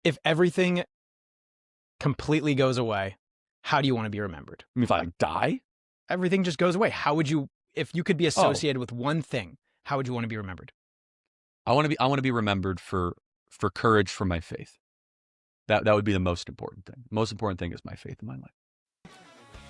if everything completely goes away, how do you want to be remembered? I mean, if I die? Everything just goes away. How would you, if you could be associated with one thing, how would you want to be remembered? I want to be remembered for courage for my faith. That would be the most important thing. The most important thing is my faith in my life.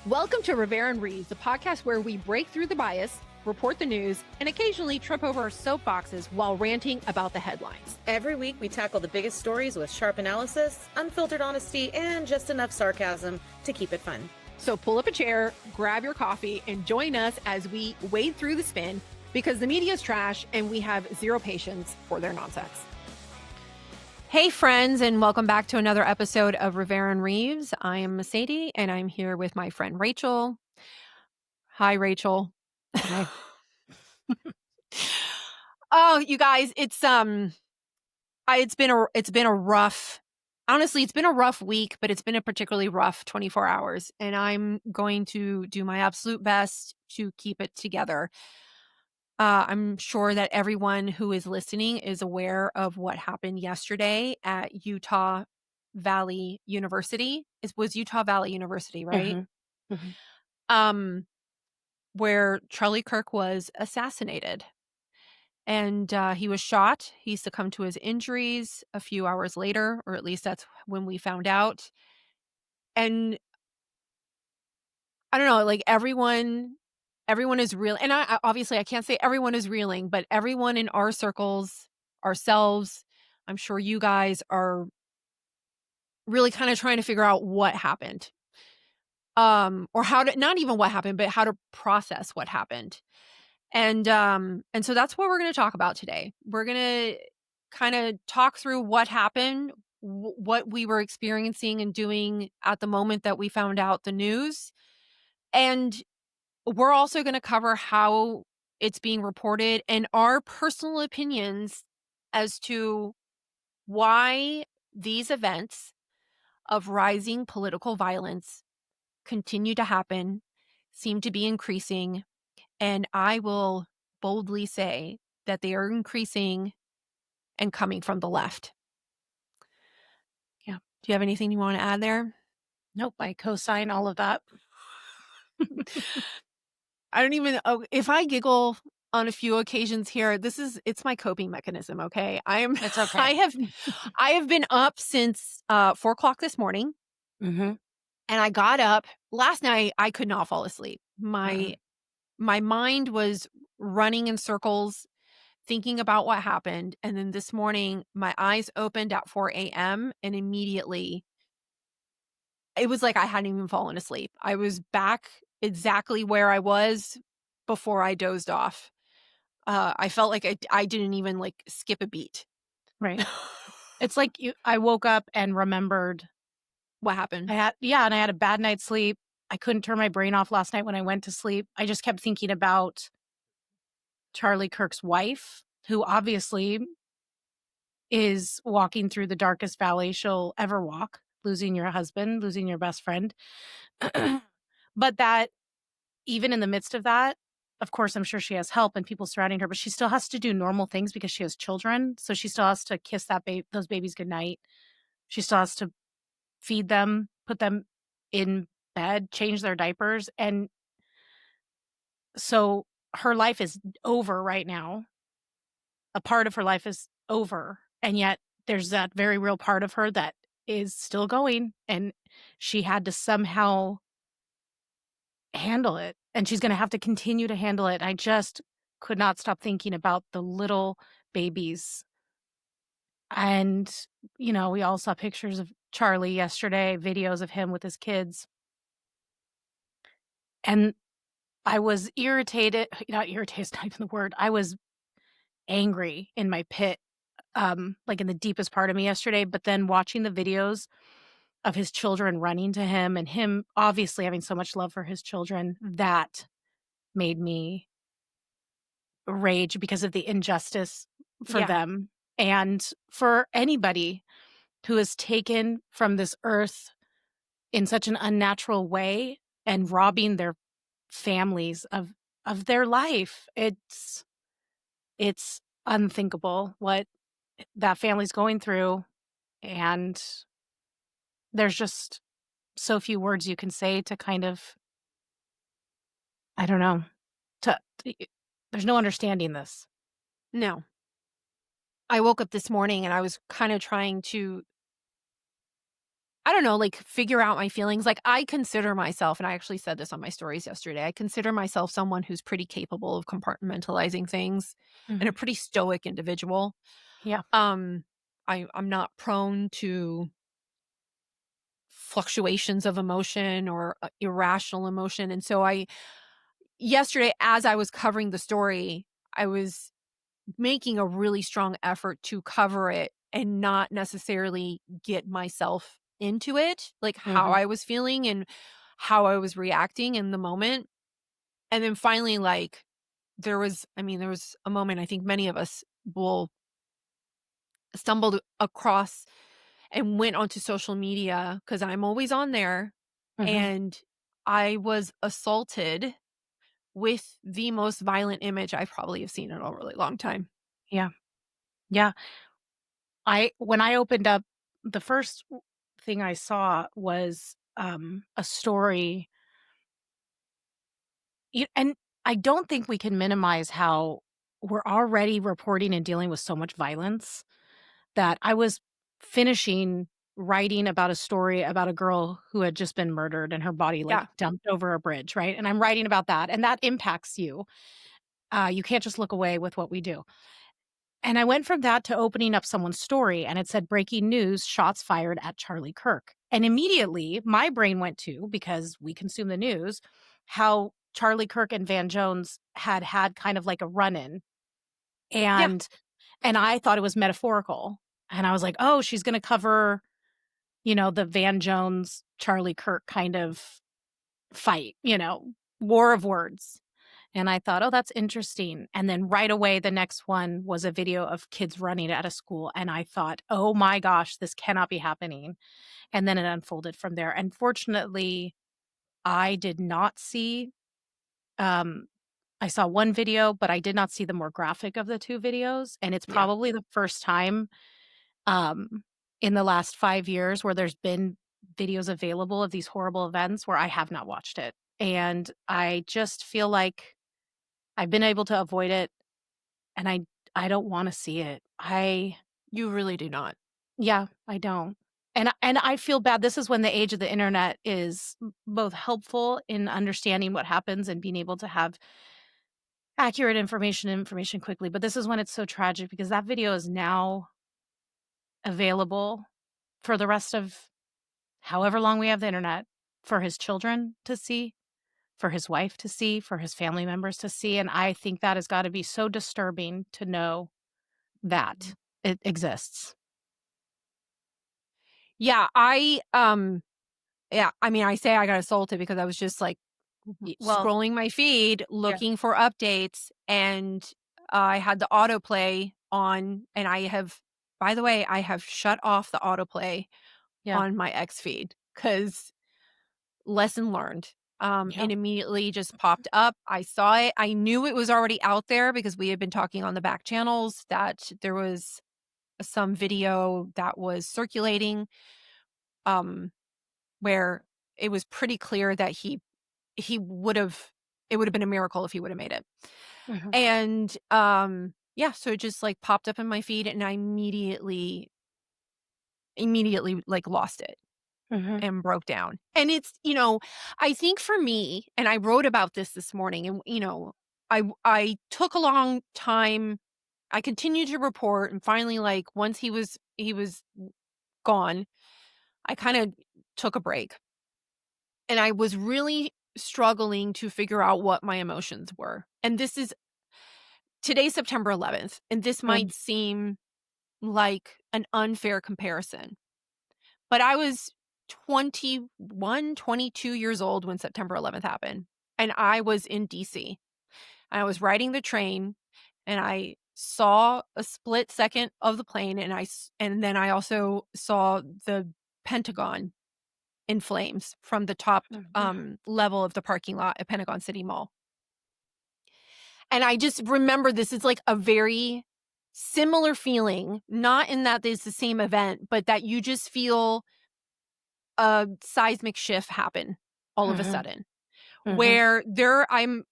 Welcome to Rivera and Reeves, the podcast where we break through the bias, report the news, and occasionally trip over our soapboxes while ranting about the headlines. Every week, we tackle the biggest stories with sharp analysis, unfiltered honesty, and just enough sarcasm to keep it fun. So pull up a chair, grab your coffee, and join us as we wade through the spin, because the media is trash and we have zero patience for their nonsense. Hey friends, and welcome back to another episode of Rivera and Reeves. I am Meseidy, and I'm here with my friend Rachel. Hi, Rachel. Hi. Oh, you guys, it's been a rough, honestly, it's been a rough week, but it's been a particularly rough 24 hours, and I'm going to do my absolute best to keep it together. I'm sure that everyone who is listening is aware of what happened yesterday at Utah Valley University. It was Utah Valley University, right? Mm-hmm. Mm-hmm. Where Charlie Kirk was assassinated. And he was shot. He succumbed to his injuries a few hours later, or at least that's when we found out. And I don't know, like everyone is real. And I obviously I can't say everyone is reeling, but everyone in our circles, ourselves, I'm sure you guys are really kind of trying to figure out what happened. Or how to, not even what happened, but how to process what happened. And so that's what we're going to talk about today. We're going to kind of talk through what happened, what we were experiencing and doing at the moment that we found out the news. And we're also going to cover how it's being reported and our personal opinions as to why these events of rising political violence continue to happen, seem to be increasing, and I will boldly say that they are increasing and coming from the left. Yeah. Do you have anything you want to add there? Nope, I co-sign all of that. I don't even, if I giggle on a few occasions here, it's my coping mechanism. Okay. It's okay. I have been up since 4:00 this morning. Mm-hmm. And I got up last night. I could not fall asleep. My mind was running in circles, thinking about what happened. And then this morning, my eyes opened at 4 a.m. and immediately it was like I hadn't even fallen asleep. I was back exactly where I was before I dozed off. I felt like I didn't even like skip a beat. Right. It's like I woke up and remembered what happened. And I had a bad night's sleep. I couldn't turn my brain off last night when I went to sleep. I just kept thinking about Charlie Kirk's wife, who obviously is walking through the darkest valley she'll ever walk, losing your husband, losing your best friend. But that even in the midst of that, of course, I'm sure she has help and people surrounding her, but she still has to do normal things because she has children. So she still has to kiss those babies goodnight. She still has to feed them, put them in bed, change their diapers. And so her life is over right now. A part of her life is over. And yet there's that very real part of her that is still going. And she had to somehow handle it. And she's going to have to continue to handle it. I just could not stop thinking about the little babies. And, we all saw pictures of Charlie yesterday, videos of him with his kids. And I was irritated, not irritated is not even the word. I was angry in my pit, like in the deepest part of me yesterday. But then watching the videos of his children running to him and him obviously having so much love for his children, that made me rage because of the injustice for them and for anybody who is taken from this earth in such an unnatural way and robbing their families of their life. It's unthinkable what that family's going through. and there's just so few words you can say to kind of, I don't know, there's no understanding this. No. I woke up this morning and I was kind of trying to, I don't know, like figure out my feelings. Like I consider myself, and I actually said this on my stories yesterday, I consider myself someone who's pretty capable of compartmentalizing things and a pretty stoic individual. Yeah. I'm not prone to fluctuations of emotion or irrational emotion. And so yesterday, as I was covering the story, I was making a really strong effort to cover it and not necessarily get myself into it, like how I was feeling and how I was reacting in the moment. And then finally, like, there was a moment I think many of us will stumbled across and went onto social media because I'm always on there. And I was assaulted with the most violent image I probably have seen in a really long time. Yeah. Yeah. When I opened up, the first thing I saw was a story. And I don't think we can minimize how we're already reporting and dealing with so much violence, that I was finishing writing about a story about a girl who had just been murdered and her body like Yeah. dumped over a bridge, right? And I'm writing about that, and that impacts you. You can't just look away with what we do. And I went from that to opening up someone's story, and it said breaking news, shots fired at Charlie Kirk. And immediately my brain went to, because we consume the news, how Charlie Kirk and Van Jones had kind of like a run-in. Yeah. And I thought it was metaphorical. And I was like, oh, she's going to cover, the Van Jones, Charlie Kirk kind of fight, war of words. And I thought, oh, that's interesting. And then right away, the next one was a video of kids running at a school. And I thought, oh my gosh, this cannot be happening. And then it unfolded from there. And fortunately, I did not see, I saw one video, but I did not see the more graphic of the two videos. And it's Yeah. probably the first time in the last 5 years where there's been videos available of these horrible events where I have not watched it. And I just feel like I've been able to avoid it, and I don't wanna see it. You really do not. Yeah, I don't. And I feel bad. This is when the age of the internet is both helpful in understanding what happens and being able to have accurate information quickly, but this is when it's so tragic because that video is now available for the rest of however long we have the internet, for his children to see, for his wife to see, for his family members to see, and I think that has gotta be so disturbing to know that it exists. Yeah, I say I got assaulted because I was just like Well, scrolling my feed yeah, looking for updates, and I had the autoplay on, and by the way, I have shut off the autoplay yeah, on my X feed because lesson learned. yeah, And immediately just popped up. I saw it. I knew it was already out there because we had been talking on the back channels that there was some video that was circulating, um, where it was pretty clear that he would have it would have been a miracle if he would have made it. mhm, And yeah, so it just like popped up in my feed and I immediately like lost it mhm, and broke down. And it's, I think for me, and I wrote about this morning, and I took a long time. I continued to report, and finally, like once he was gone, I kind of took a break. And I was really struggling to figure out what my emotions were. And today's September 11th, and this mhm, might seem like an unfair comparison, but I was 21, 22 years old when September 11th happened. And I was in DC. I was riding the train and I saw a split second of the plane, and then I also saw the Pentagon in flames from the top mhm, level of the parking lot at Pentagon City Mall. And I just remember this is like a very similar feeling, not in that it's the same event, but that you just feel a seismic shift happen all of a sudden, where I'm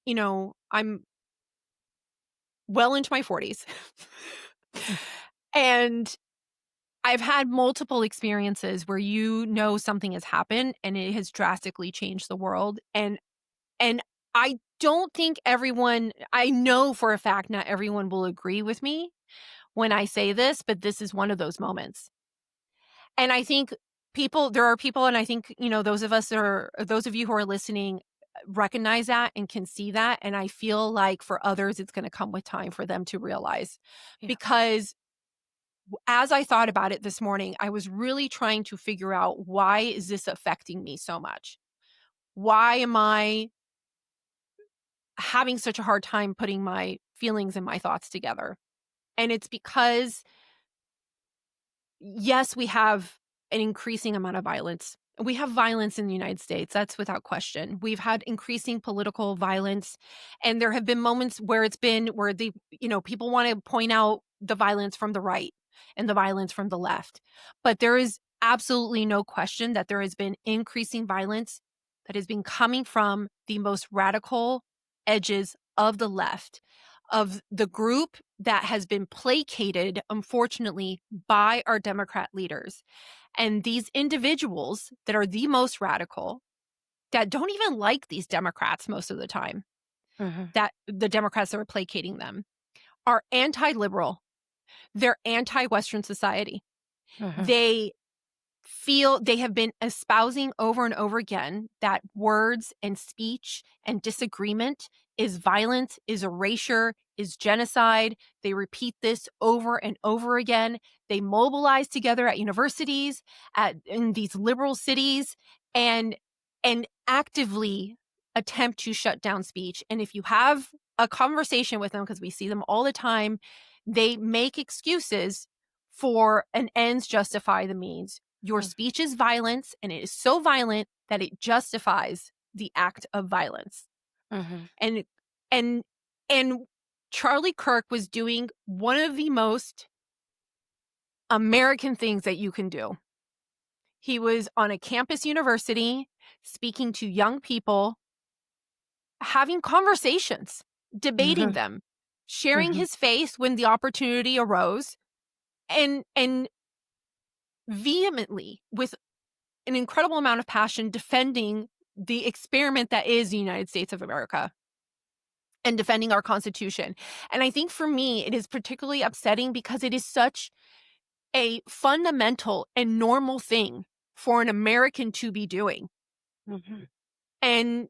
well into my 40s and I've had multiple experiences where something has happened and it has drastically changed the world. And I don't think I know for a fact not everyone will agree with me when I say this, but this is one of those moments. And I think there are people, and I think, those of you who are listening recognize that and can see that. And I feel like for others, it's going to come with time for them to realize. Yeah. Because as I thought about it this morning, I was really trying to figure out, why is this affecting me so much? Why am I having such a hard time putting my feelings and my thoughts together? And it's because, yes, we have an increasing amount of violence. We have violence in the United States. That's without question. We've had increasing political violence. And there have been moments where people want to point out the violence from the right and the violence from the left. But there is absolutely no question that there has been increasing violence that has been coming from the most radical edges of the left, of the group that has been placated, unfortunately, by our Democrat leaders. And these individuals that are the most radical, that don't even like these Democrats most of the time, that the Democrats that are placating them, are anti-liberal. They're anti-Western society. They have been espousing over and over again that words and speech and disagreement is violence, is erasure, is genocide. They repeat this over and over again. They mobilize together at universities, in these liberal cities, and actively attempt to shut down speech. And if you have a conversation with them, because we see them all the time, they make excuses for an ends justify the means. Your speech is violence, and it is so violent that it justifies the act of violence. And Charlie Kirk was doing one of the most American things that you can do. He was on a campus university speaking to young people, having conversations, debating them, sharing his face when the opportunity arose, and vehemently, with an incredible amount of passion, defending the experiment that is the United States of America and defending our Constitution. And I think for me, it is particularly upsetting because it is such a fundamental and normal thing for an American to be doing. And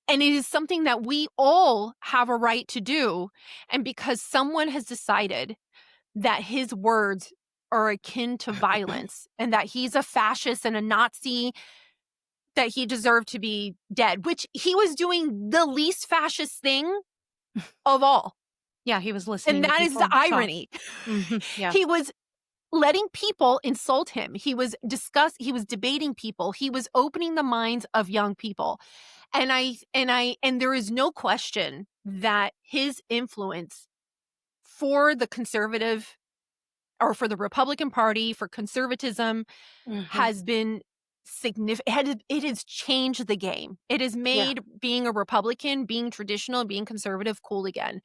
it is something that we all have a right to do. And because someone has decided that his words are akin to violence and that he's a fascist and a Nazi, that he deserved to be dead, which he was doing the least fascist thing of all. Yeah, he was listening. And that is the irony. Yeah. He was letting people insult him. He was debating people. He was opening the minds of young people. And there is no question that his influence for the conservative, or for the Republican Party, for conservatism, has been significant. It has changed the game. It has made being a Republican, being traditional, being conservative cool again.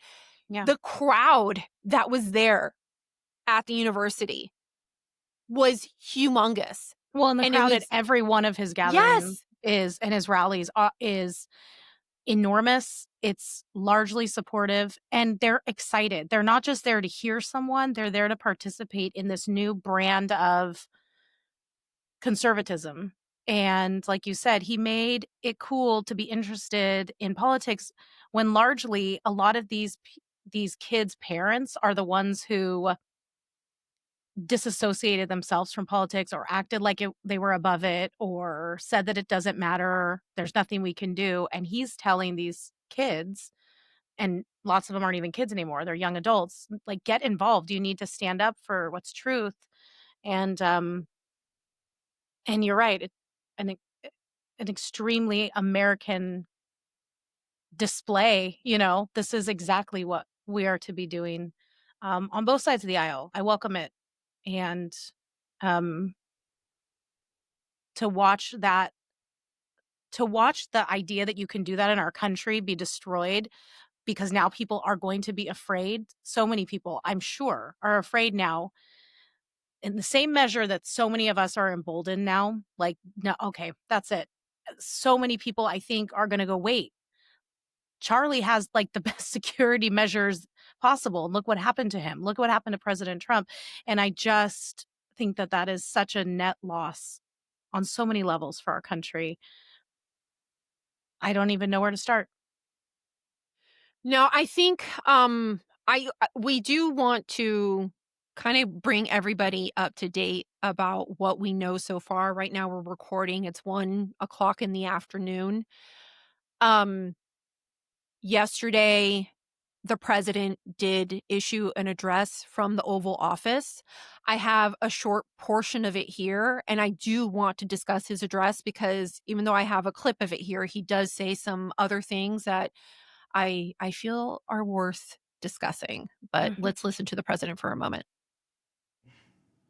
Yeah. The crowd that was there at the university was humongous. Well, and the crowd at every one of his gatherings and his rallies is enormous. It's largely supportive, and they're excited. They're not just there to hear someone, they're there to participate in this new brand of conservatism. And like you said, he made it cool to be interested in politics when largely a lot of these kids' parents are the ones who disassociated themselves from politics or acted like they were above it, or said that it doesn't matter, there's nothing we can do. And he's telling these kids, and lots of them aren't even kids anymore, they're young adults, like, get involved. You need to stand up for what's truth. And you're right, it's an extremely American display. This is exactly what we are to be doing. on both sides of the aisle. I welcome it. And um, to watch that, to watch the idea that you can do that in our country be destroyed because now people are going to be afraid. So many people, I'm sure, are afraid now in the same measure that so many of us are emboldened now. Like, no, okay, that's it. So many people, I think, are going to go, wait, Charlie has like the best security measures possible. And look what happened to him. Look what happened to President Trump. And I just think that that is such a net loss on so many levels for our country. I don't even know where to start. No, I think we do want to kind of bring everybody up to date about what we know so far. Right now we're recording. It's 1:00 in the afternoon. Yesterday, the president did issue an address from the Oval Office. I have a short portion of it here, and I do want to discuss his address because even though I have a clip of it here, he does say some other things that I feel are worth discussing. But let's listen to the president for a moment.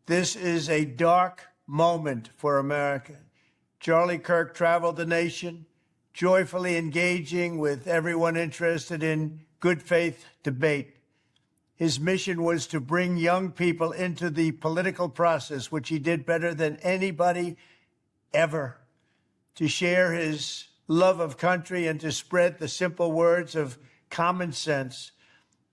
This is a dark moment for America. Charlie Kirk traveled the nation, joyfully engaging with everyone interested in good faith debate. His mission was to bring young people into the political process, which he did better than anybody ever, to share his love of country and to spread the simple words of common sense.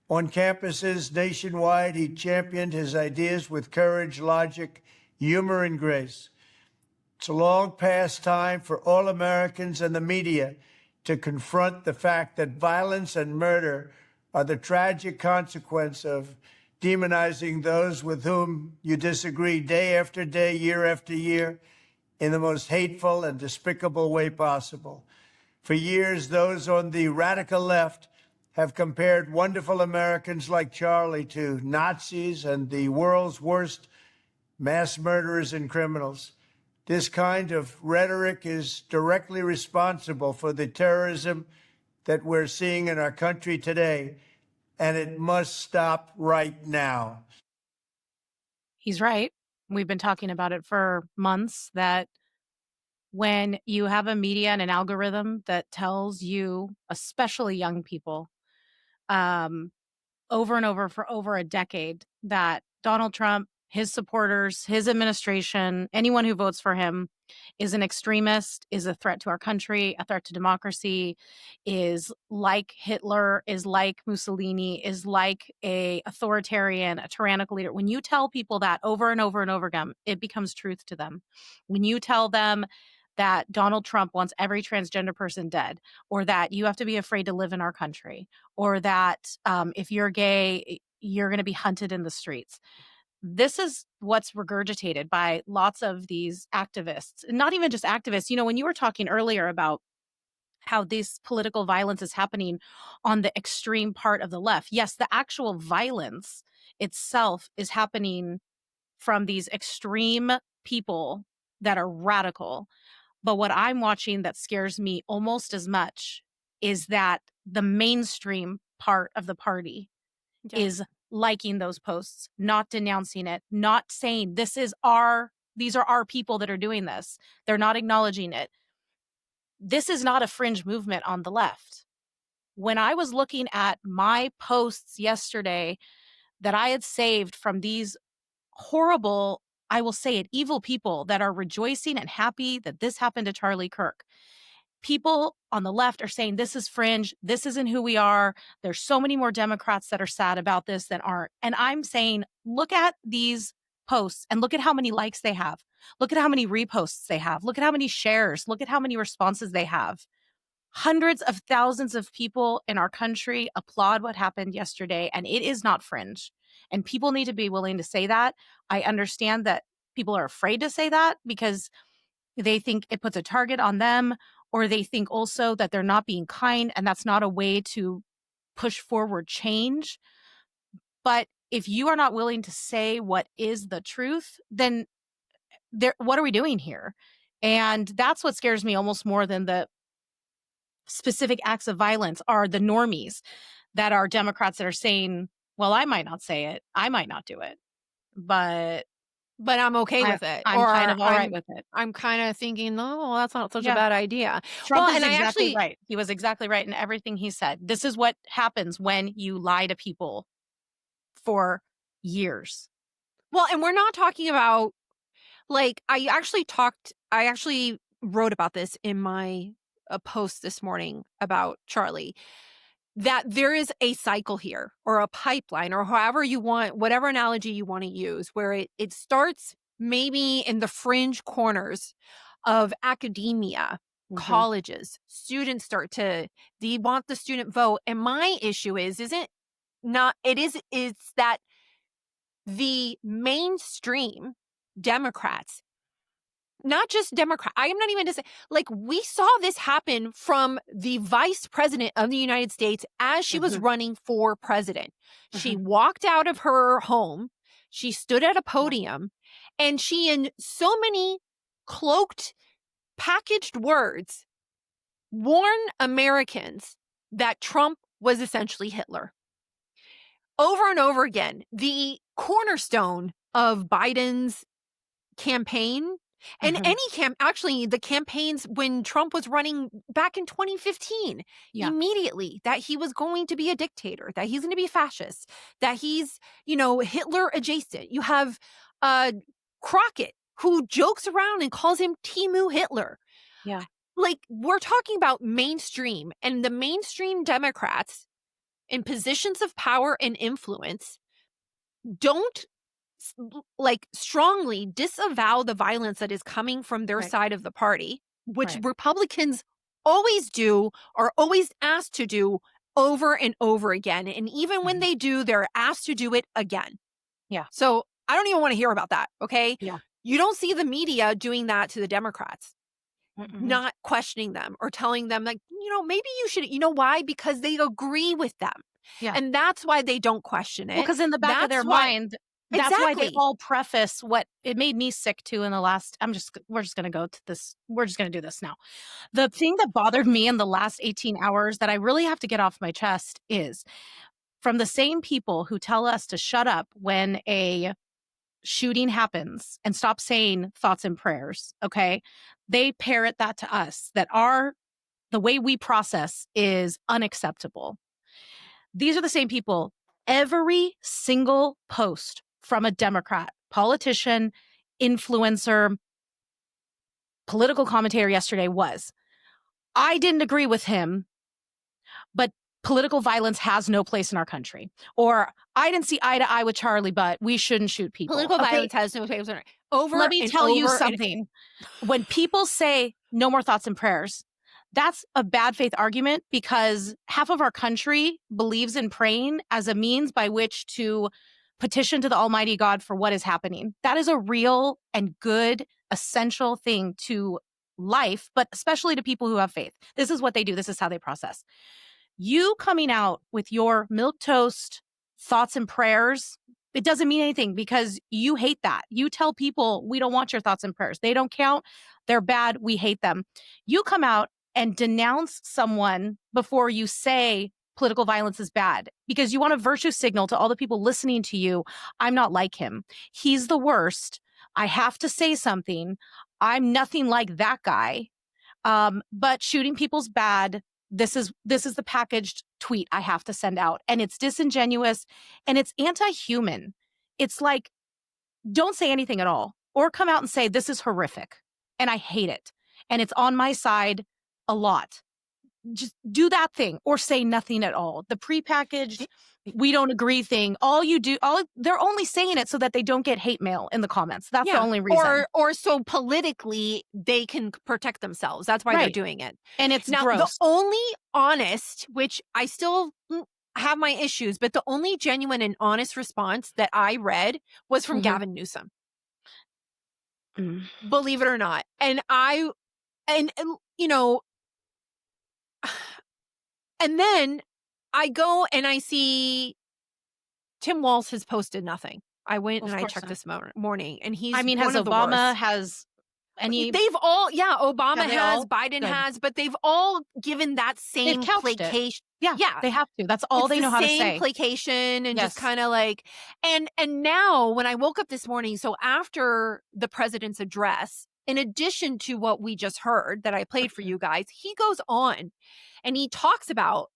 On campuses nationwide, he championed his ideas with courage, logic, humor, and grace. It's a long past time for all Americans and the media to confront the fact that violence and murder are the tragic consequence of demonizing those with whom you disagree day after day, year after year, in the most hateful and despicable way possible. For years, those on the radical left have compared wonderful Americans like Charlie to Nazis and the world's worst mass murderers and criminals. This kind of rhetoric is directly responsible for the terrorism that we're seeing in our country today, and it must stop right now. He's right. We've been talking about it for months that when you have a media and an algorithm that tells you, especially young people, over and over for over a decade, that Donald Trump, his supporters, his administration, anyone who votes for him is an extremist, is a threat to our country, a threat to democracy, is like Hitler, is like Mussolini, is like a authoritarian, a tyrannical leader. When you tell people that over and over and over again, it becomes truth to them. When you tell them that Donald Trump wants every transgender person dead, or that you have to be afraid to live in our country, or that if you're gay, you're going to be hunted in the streets. This is what's regurgitated by lots of these activists, and not even just activists. You know, when you were talking earlier about how this political violence is happening on the extreme part of the left, yes, the actual violence itself is happening from these extreme people that are radical. But what I'm watching that scares me almost as much is that the mainstream part of the party is liking those posts, not denouncing it, not saying these are our people that are doing this. They're not acknowledging it. This is not a fringe movement on the left. When I was looking at my posts yesterday that I had saved from these horrible, I will say it, evil people that are rejoicing and happy that this happened to Charlie Kirk. People on the left are saying this is fringe. This isn't who we are. There's so many more Democrats that are sad about this than aren't. And I'm saying, look at these posts and look at how many likes they have. Look at how many reposts they have. Look at how many shares. Look at how many responses they have. Hundreds of thousands of people in our country applaud what happened yesterday, and it is not fringe. And people need to be willing to say that. I understand that people are afraid to say that because they think it puts a target on them, or they think also that they're not being kind, and that's not a way to push forward change. But if you are not willing to say what is the truth, then what are we doing here? And that's what scares me almost more than the specific acts of violence are the normies that are Democrats that are saying Well, I might not say it. I might not do it. But I'm okay with it. I'm kind of all right with it. I'm kind of thinking, no, that's not such a bad idea. Trump is exactly right. He was exactly right in everything he said. This is what happens when you lie to people for years. Well, and we're not talking about, like, I actually wrote about this in my post this morning about Charlie, that there is a cycle here, or a pipeline, or however you want, whatever analogy you want to use, where it starts maybe in the fringe corners of academia, colleges. Students they want the student vote. And my issue is that the mainstream Democrats, not just Democrat. I am not even to say, like, we saw this happen from the vice president of the United States as she was running for president. She walked out of her home. She stood at a podium, and she, in so many cloaked, packaged words, warned Americans that Trump was essentially Hitler. Over and over again, the cornerstone of Biden's campaign, and actually the campaigns when Trump was running back in 2015, immediately, that he was going to be a dictator, that he's going to be fascist, that he's, Hitler adjacent. You have Crockett, who jokes around and calls him Timu Hitler. Yeah. Like, we're talking about mainstream, and the mainstream Democrats in positions of power and influence don't strongly disavow the violence that is coming from their side of the party, which Republicans always do, or always asked to do, over and over again. And even when they do, they're asked to do it again. Yeah. So I don't even want to hear about that. Okay. Yeah. You don't see the media doing that to the Democrats, not questioning them or telling them, like, maybe you should, why? Because they agree with them. Yeah. And that's why they don't question it. Well, because in the back of their mind, that's why they all preface what it made me sick too in the last. We're just going to go to this. We're just going to do this now. The thing that bothered me in the last 18 hours that I really have to get off my chest is from the same people who tell us to shut up when a shooting happens and stop saying thoughts and prayers. Okay. They parrot that to us, that the way we process is unacceptable. These are the same people. Every single post from a Democrat, politician, influencer, political commentator yesterday was, I didn't agree with him, but political violence has no place in our country. Or I didn't see eye to eye with Charlie, but we shouldn't shoot people. Political violence has no place in our Let me tell you something. When people say no more thoughts and prayers, that's a bad faith argument, because half of our country believes in praying as a means by which to petition to the Almighty God for what is happening. That is a real and good, essential thing to life, but especially to people who have faith. This is what they do. This is how they process. You coming out with your milquetoast thoughts and prayers, it doesn't mean anything, because you hate that. You tell people, we don't want your thoughts and prayers. They don't count. They're bad. We hate them. You come out and denounce someone before you say political violence is bad, because you want a virtue signal to all the people listening to you. I'm not like him. He's the worst. I have to say something. I'm nothing like that guy. But shooting people's bad. This is the packaged tweet I have to send out. And it's disingenuous and it's anti-human. It's like, don't say anything at all, or come out and say, this is horrific and I hate it. And it's on my side a lot. Just do that thing, or say nothing at all. The prepackaged, we don't agree thing. They're only saying it so that they don't get hate mail in the comments. That's the only reason. Or so politically they can protect themselves. That's why they're doing it. And it's now gross. The only honest, which I still have my issues, but the only genuine and honest response that I read was from Gavin Newsom. Believe it or not. And and then I go and I see Tim Walz has posted nothing. I went and I checked this morning, and he's. I mean, has Obama has any. They've all, Obama Have they has, all? Biden Good. has, but they've all given that They've same couched it. placation. Yeah, Yeah. they have to. That's all It's they the know how to same say. placation and just Yes. kind of like, and now when I woke up this morning, so after the president's address, in addition to what we just heard that I played for you guys, he goes on and he talks about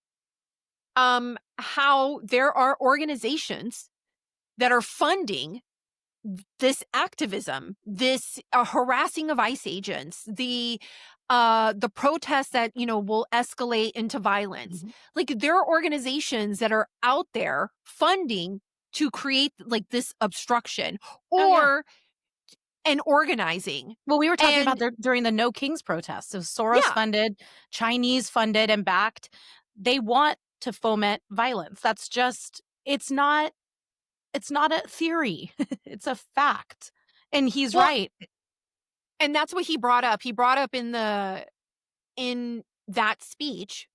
how there are organizations that are funding this activism, this harassing of ICE agents, the protests that, will escalate into violence. Like, there are organizations that are out there funding to create like this obstruction or and organizing. Well, we were talking about And- during the No Kings protests. So Soros funded, Chinese funded and backed. They want to foment violence. That's just, it's not a theory. It's a fact. And he's right. And that's what he brought up. He brought up in that speech,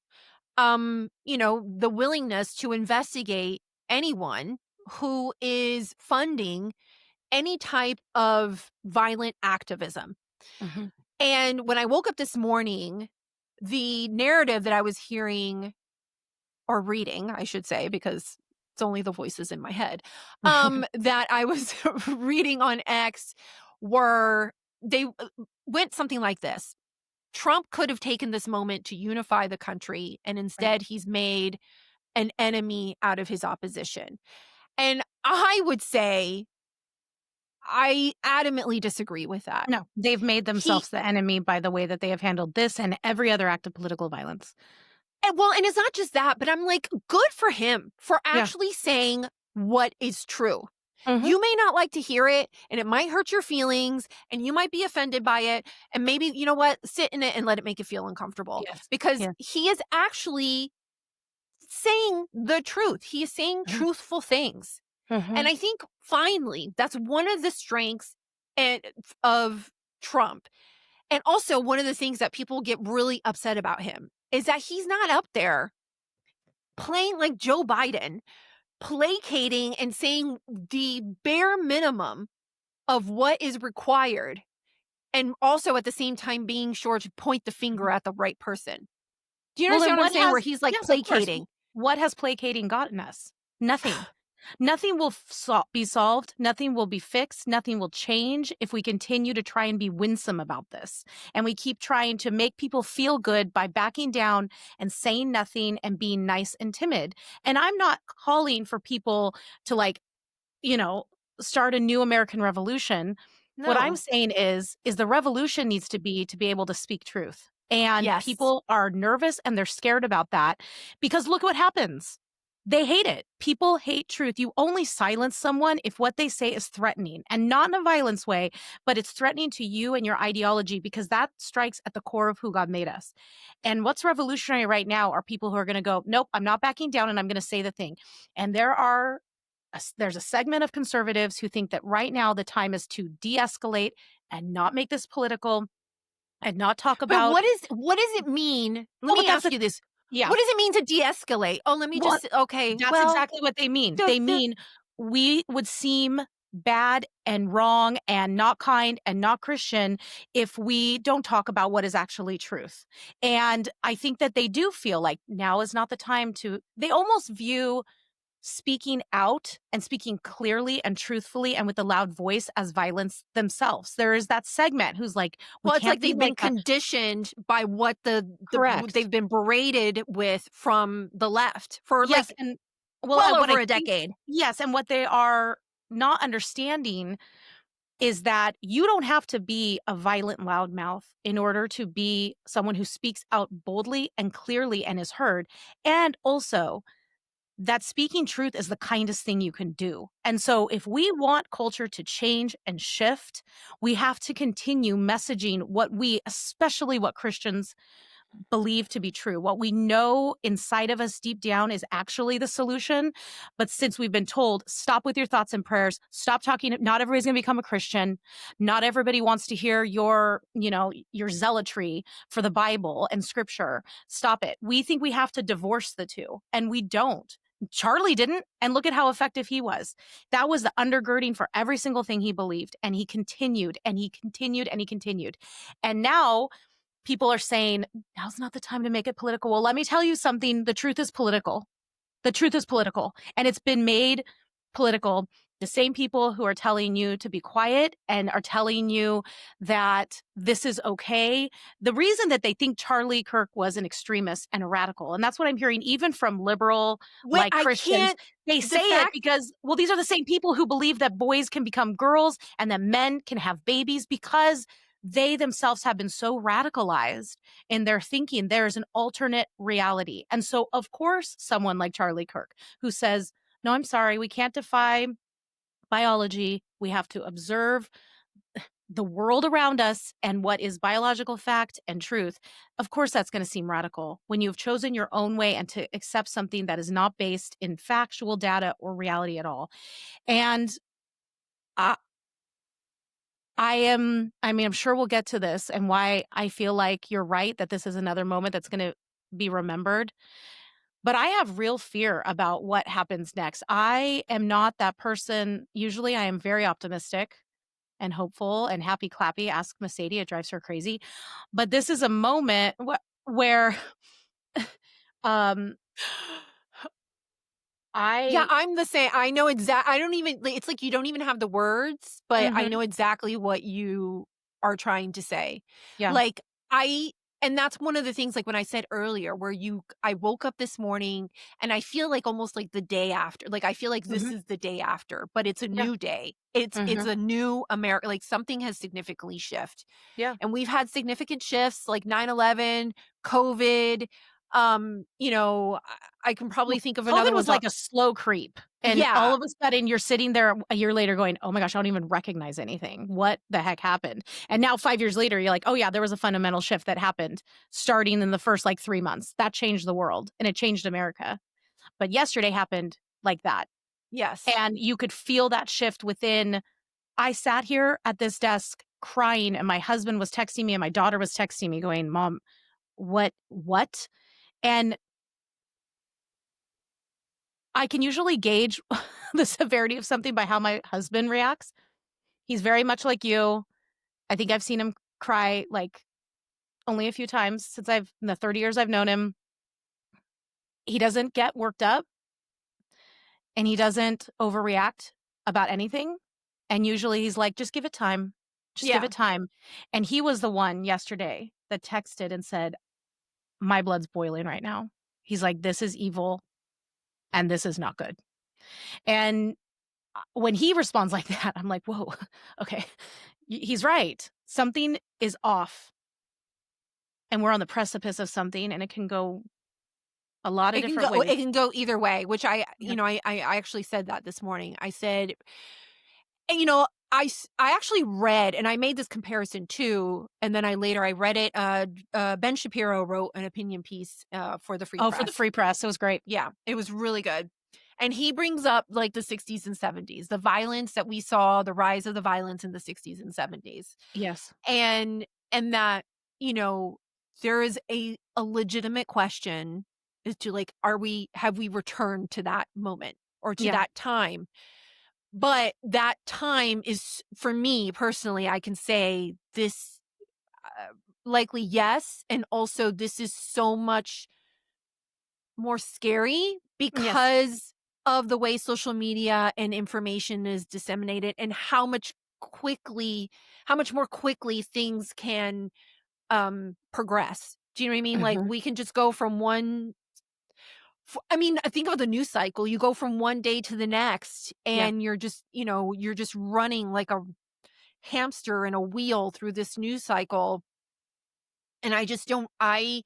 the willingness to investigate anyone who is funding any type of violent activism. And when I woke up this morning, the narrative that I was hearing or reading, I should say, because it's only the voices in my head, that I was reading on X they went something like this. Trump could have taken this moment to unify the country, and instead he's made an enemy out of his opposition. And I would say I adamantly disagree with that. No, they've made themselves the enemy by the way that they have handled this and every other act of political violence. And it's not just that, but I'm like, good for him for actually saying what is true. You may not like to hear it, and it might hurt your feelings, and you might be offended by it. And maybe, you know what, sit in it and let it make you feel uncomfortable. Because he is actually saying the truth. He is saying truthful things. And I think finally, that's one of the strengths of Trump. And also one of the things that people get really upset about him is that he's not up there playing like Joe Biden, placating and saying the bare minimum of what is required, and also at the same time being sure to point the finger at the right person. Do you understand what I'm saying? Where he's like placating. What has placating gotten us? Nothing. Nothing will be solved. Nothing will be fixed. Nothing will change if we continue to try and be winsome about this. And we keep trying to make people feel good by backing down and saying nothing and being nice and timid. And I'm not calling for people to start a new American revolution. No. What I'm saying is the revolution needs to be able to speak truth. And people are nervous and they're scared about that because look what happens. They hate it. People hate truth. You only silence someone if what they say is threatening, and not in a violence way, but it's threatening to you and your ideology, because that strikes at the core of who God made us. And what's revolutionary right now are people who are going to go, nope, I'm not backing down and I'm going to say the thing. And there's a segment of conservatives who think that right now the time is to de-escalate and not make this political and not talk about. But what does it mean? Let me ask you this. Yeah. What does it mean to de-escalate? Oh, let me That's exactly what they mean. They mean we would seem bad and wrong and not kind and not Christian if we don't talk about what is actually truth. And I think that they do feel like now is not the time they almost view speaking out and speaking clearly and truthfully and with a loud voice as violence themselves. There is that segment who's like, it's like they've been conditioned by what they've been berated with from the left for over a decade. Yes, and what they are not understanding is that you don't have to be a violent loudmouth in order to be someone who speaks out boldly and clearly and is heard. And also that speaking truth is the kindest thing you can do. And so if we want culture to change and shift, we have to continue messaging especially what Christians believe to be true, what we know inside of us deep down is actually the solution. But since we've been told, stop with your thoughts and prayers, stop talking, not everybody's going to become a Christian. Not everybody wants to hear your zealotry for the Bible and scripture. Stop it. We think we have to divorce the two, and we don't. Charlie didn't. And look at how effective he was. That was the undergirding for every single thing he believed. And he continued and he continued and he continued. And now people are saying, now's not the time to make it political. Well, let me tell you something. The truth is political. The truth is political. And it's been made political. The same people who are telling you to be quiet and are telling you that this is okay. The reason that they think Charlie Kirk was an extremist and a radical, and that's what I'm hearing even from liberal like Christians, they say it because, well, these are the same people who believe that boys can become girls and that men can have babies because they themselves have been so radicalized in their thinking. There's an alternate reality. And so, of course, someone like Charlie Kirk who says, no, I'm sorry, we can't defy biology. We have to observe the world around us and what is biological fact and truth. Of course, that's going to seem radical when you've chosen your own way and to accept something that is not based in factual data or reality at all. And I'm sure we'll get to this and why I feel like you're right that this is another moment that's going to be remembered. But I have real fear about what happens next. I am not that person. Usually I am very optimistic and hopeful and happy clappy. Ask Meseidy, it drives her crazy. But this is a moment where I'm the same. I know exactly. I don't even, it's like you don't even have the words, but I know exactly what you are trying to say. Yeah. Like and that's one of the things, like when I said earlier, where I woke up this morning and I feel like almost like the day after, like I feel like this is the day after, but it's a new day. It's a new America, like something has significantly shifted. Yeah. And we've had significant shifts like 9/11, COVID. I can probably think of another COVID was one. like a slow creep. And all of a sudden you're sitting there a year later going, oh my gosh, I don't even recognize anything. What the heck happened? And now 5 years later, you're like, oh yeah, there was a fundamental shift that happened starting in the first like 3 months. That changed the world and it changed America. But yesterday happened like that. Yes. And you could feel that shift within. I sat here at this desk crying and my husband was texting me and my daughter was texting me going, Mom, what? And I can usually gauge the severity of something by how my husband reacts. He's very much like you. I think I've seen him cry like only a few times in the 30 years I've known him. He doesn't get worked up and he doesn't overreact about anything. And usually he's like, just give it time. Just give it time. And he was the one yesterday that texted and said, my blood's boiling right now. He's like, this is evil. And this is not good. And when he responds like that, I'm like, whoa, okay, he's right. Something is off. And we're on the precipice of something and it can go a lot of different ways. It can go either way, which I actually said that this morning. I said, I actually read, and I made this comparison too, and then I read it. Ben Shapiro wrote an opinion piece for the Free Press. Oh, for the Free Press. It was great. Yeah, it was really good. And he brings up like the 60s and 70s, the violence that we saw, the rise of the violence in the 60s and 70s. Yes. And that, there is a legitimate question as to like, have we returned to that moment or to that time? But that time is, for me personally, I can say this likely yes. And also this is so much more scary because of the way social media and information is disseminated and how much more quickly things can progress. Do you know what I mean? Like we can just go from one. I think of the news cycle. You go from one day to the next and you're just running like a hamster in a wheel through this news cycle. And I just don't, I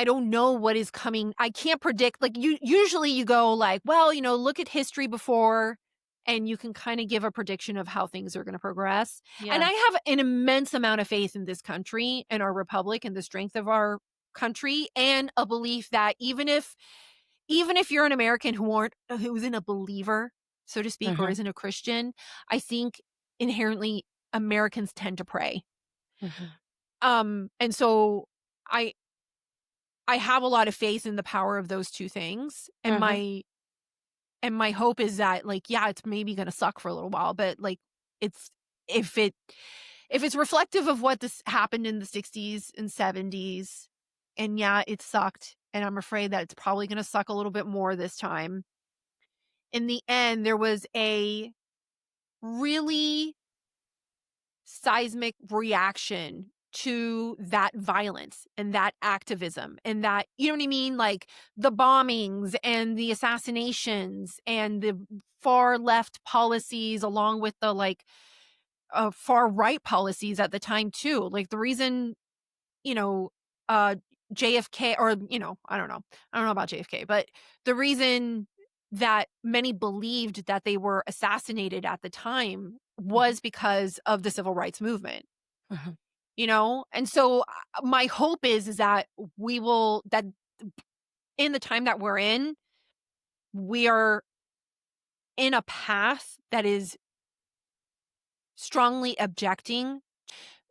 don't know what is coming. I can't predict. Like usually you go like, well, look at history before and you can kind of give a prediction of how things are going to progress. Yeah. And I have an immense amount of faith in this country and our republic and the strength of our country, and a belief that even if you're an American who isn't a believer, so to speak, or isn't a Christian, I think inherently Americans tend to pray. And so I I have a lot of faith in the power of those two things. And my hope is that, like, yeah, it's maybe going to suck for a little while, but like if it's reflective of what this happened in the 60s and 70s, and yeah, it sucked, and I'm afraid that it's probably going to suck a little bit more this time. In the end, there was a really seismic reaction to that violence and that activism and that, you know what I mean? Like the bombings and the assassinations and the far left policies along with the like far right policies at the time too. Like the reason, you know, JFK, or, you know, I don't know about JFK, but the reason that many believed that they were assassinated at the time was because of the civil rights movement. You know, and so my hope is that that in the time that we're in, we are in a path that is strongly objecting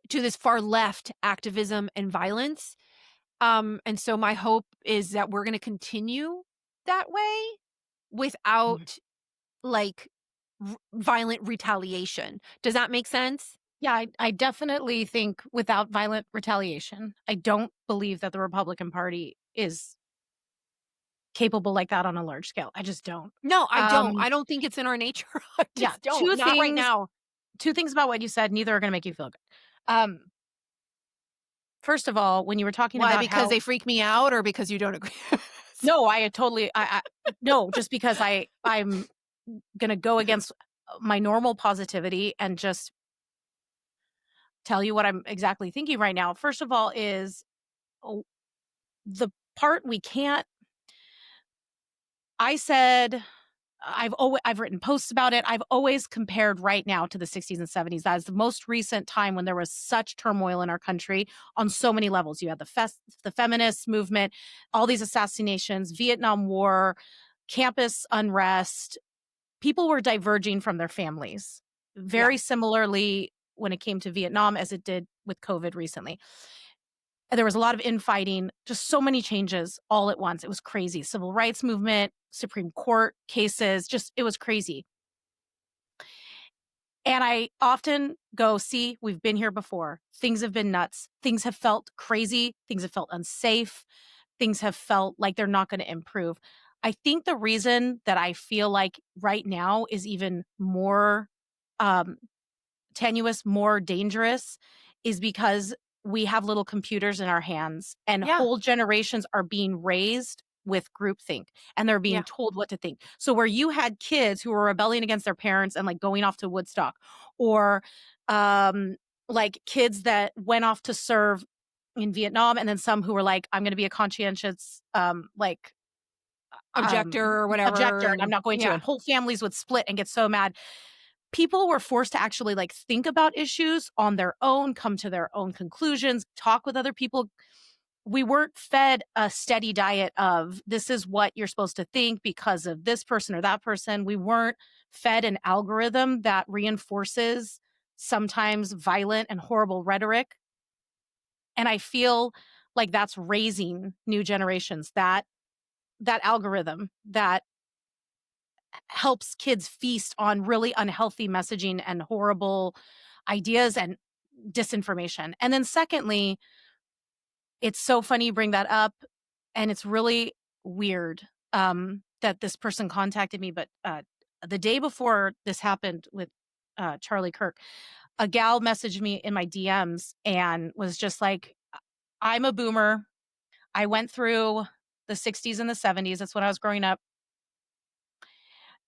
to this far left activism and violence. And so my hope is that we're going to continue that way without like violent retaliation. Does that make sense? Yeah, I definitely think without violent retaliation. I don't believe that the Republican Party is capable like that on a large scale. I just don't. No, I don't. I don't think it's in our nature. I just don't. Not right now. Two things about what you said. Neither are going to make you feel good. First of all, when you were talking about because they freak me out, or because you don't agree? No, I totally. No, just because I'm going to go against my normal positivity and just tell you what I'm exactly thinking right now. First of all is the part we can't. I said I've written posts about it. I've always compared right now to the 60s and 70s. That is the most recent time when there was such turmoil in our country on so many levels. You had the feminist movement, all these assassinations, Vietnam War, campus unrest. People were diverging from their families. Very similarly when it came to Vietnam as it did with COVID recently. There was a lot of infighting, just so many changes all at once. It was crazy. Civil rights movement, Supreme Court cases, just it was crazy. And I often go, see, we've been here before. Things have been nuts. Things have felt crazy. Things have felt unsafe. Things have felt like they're not going to improve. I think the reason that I feel like right now is even more tenuous, more dangerous, is because we have little computers in our hands and whole generations are being raised with groupthink and they're being told what to think. So where you had kids who were rebelling against their parents and like going off to Woodstock, or like kids that went off to serve in Vietnam, and then some who were like, I'm going to be a conscientious objector or whatever. And I'm not going to. And whole families would split and get so mad. People were forced to actually like think about issues on their own, come to their own conclusions, talk with other people. We weren't fed a steady diet of this is what you're supposed to think because of this person or that person. We weren't fed an algorithm that reinforces sometimes violent and horrible rhetoric. And I feel like that's raising new generations, that algorithm that helps kids feast on really unhealthy messaging and horrible ideas and disinformation. And then secondly, it's so funny you bring that up, and it's really weird that this person contacted me. But the day before this happened with Charlie Kirk, a gal messaged me in my DMs and was just like, I'm a boomer. I went through the 60s and the 70s. That's when I was growing up.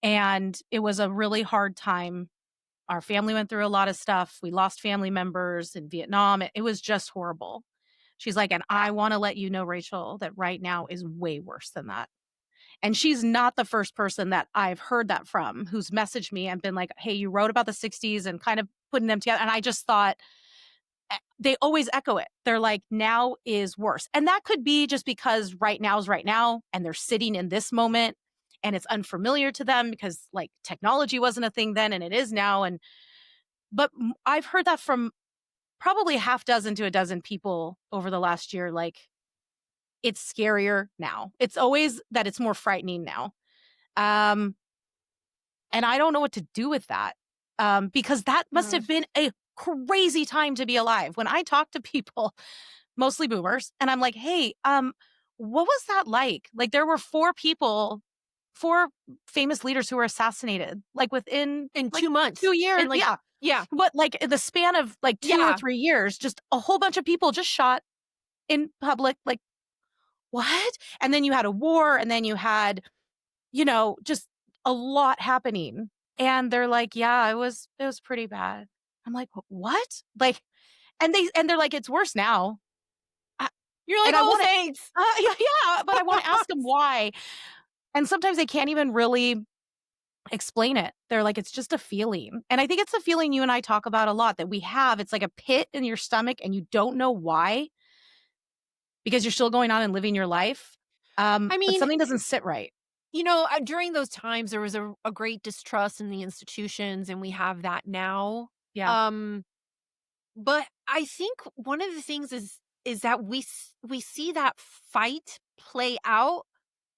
And it was a really hard time. Our family went through a lot of stuff. We lost family members in Vietnam. It was just horrible. She's like, and I want to let you know, Rachel, that right now is way worse than that. And she's not the first person that I've heard that from who's messaged me and been like, hey, you wrote about the 60s and kind of putting them together. And I just thought, they always echo it. They're like, now is worse. And that could be just because right now is right now and they're sitting in this moment and it's unfamiliar to them because like technology wasn't a thing then and it is now. But I've heard that from probably half dozen to a dozen people over the last year. Like, it's scarier now. It's always that it's more frightening now. And I don't know what to do with that. Because that must have been a crazy time to be alive. When I talk to people, mostly boomers, and I'm like, hey, what was that like? Like, there were 4 famous leaders who were assassinated, like within In like, 2 months. 2 years. And, like, yeah. But like in the span of like 2 or 3 years, just a whole bunch of people just shot in public. Like, what? And then you had a war, and then you had, just a lot happening. And they're like, yeah, it was pretty bad. I'm like, what? Like, and they're like, it's worse now. You're like, And thanks. yeah, but I want to ask them why. And sometimes they can't even really explain it. They're like, it's just a feeling. And I think it's the feeling you and I talk about a lot that we have. It's like a pit in your stomach and you don't know why, because you're still going on and living your life. I But mean, something doesn't sit right. during those times, there was a great distrust in the institutions, and we have that now. Yeah. But I think one of the things is that we see that fight play out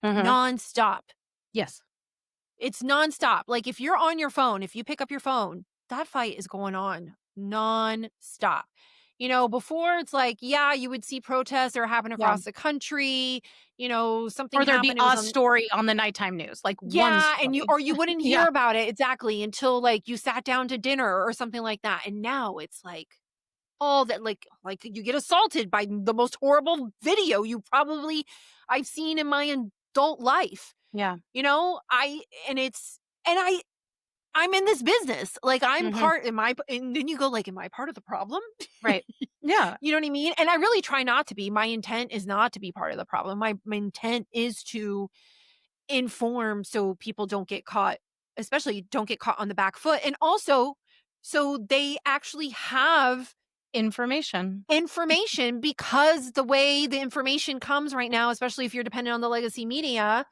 nonstop. Yes. It's nonstop. Like, if you're on your phone, if you pick up your phone, that fight is going on nonstop. Before it's like, yeah, you would see protests that are happening across the country. Something Or there'd be happened. a story on the nighttime news, like Yeah, one and story. you wouldn't hear about it exactly until like you sat down to dinner or something like that. And now it's like all that, like you get assaulted by the most horrible video I've seen in my adult life. Yeah. I'm in this business. Like, I'm and then you go like, am I part of the problem? Right. Yeah. You know what I mean? And I really try not to be. My intent is not to be part of the problem. My intent is to inform so people don't get caught, especially don't get caught on the back foot. And also so they actually have information, because the way the information comes right now, especially if you're dependent on the legacy media,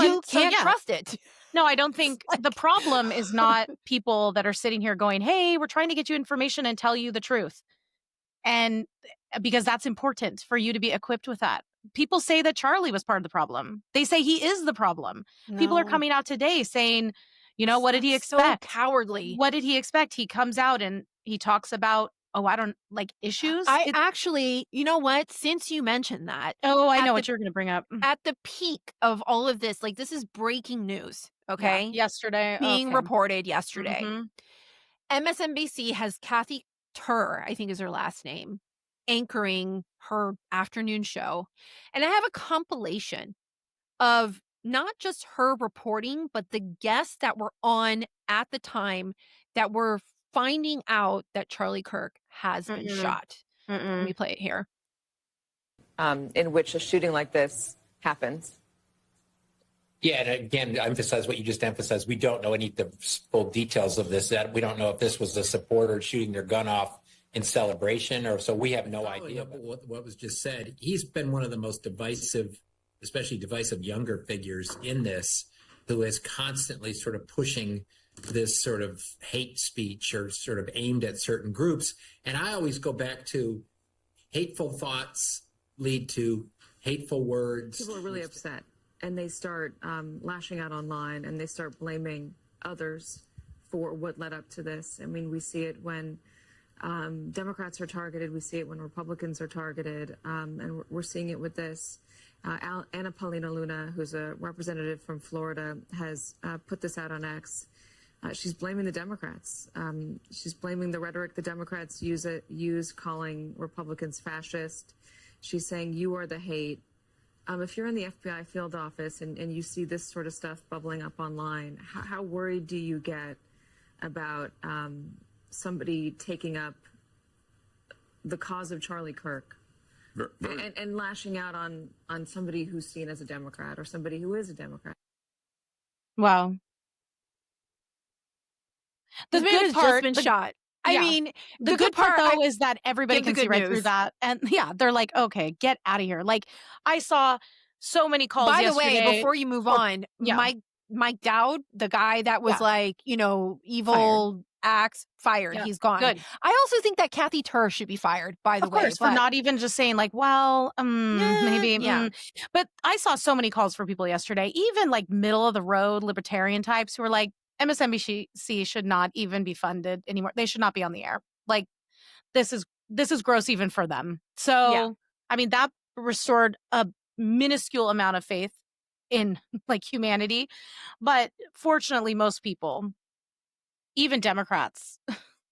you can't trust it. No, I don't think the problem is not people that are sitting here going, hey, we're trying to get you information and tell you the truth. And because that's important for you to be equipped with that. People say that Charlie was part of the problem. They say he is the problem. No. People are coming out today saying, what did he expect? So cowardly. What did he expect? He comes out and he talks about, issues. Actually, you know what? Since you mentioned that. Oh, I know what you're going to bring up. At the peak of all of this, like, this is breaking news, okay? Yeah, yesterday. Being reported yesterday. MSNBC has Kathy Tur, I think is her last name, anchoring her afternoon show. And I have a compilation of not just her reporting, but the guests that were on at the time that were finding out that Charlie Kirk has been shot. Let me play it here. In which a shooting like this happens. Yeah, and again, to emphasize what you just emphasized, we don't know any of the full details of this. That we don't know if this was a supporter shooting their gun off in celebration, or so we have no idea. What was just said, he's been one of the most divisive, especially divisive younger figures in this, who is constantly sort of pushing this sort of hate speech or sort of aimed at certain groups. And I always go back to hateful thoughts lead to hateful words. People are really upset and they start lashing out online and they start blaming others for what led up to this. I mean, we see it when Democrats are targeted. We see it when Republicans are targeted. And we're seeing it with this. Anna Paulina Luna, who's a representative from Florida, has put this out on X. She's blaming the Democrats. She's blaming the rhetoric the Democrats use calling Republicans fascist. She's saying, you are the hate. If you're in the FBI field office and you see this sort of stuff bubbling up online, how worried do you get about somebody taking up the cause of Charlie Kirk and lashing out on somebody who's seen as a Democrat or somebody who is a Democrat? Wow. The man has just been shot. I mean, the good part though is that everybody can see right through that. And they're like, okay, get out of here. Like, I saw so many calls yesterday. By the way, before you move on, Mike Dowd, the guy that was evil axe, fired. Yeah, He's gone. good. I also think that Kathy Turr should be fired, by the Of way. course, for not even just saying like, well, maybe. Yeah. But I saw so many calls for people yesterday, even like middle of the road libertarian types who were like, MSNBC should not even be funded anymore. They should not be on the air. Like, this is gross even for them. So, Yeah. I mean, that restored a minuscule amount of faith in like humanity. But fortunately, most people, even Democrats,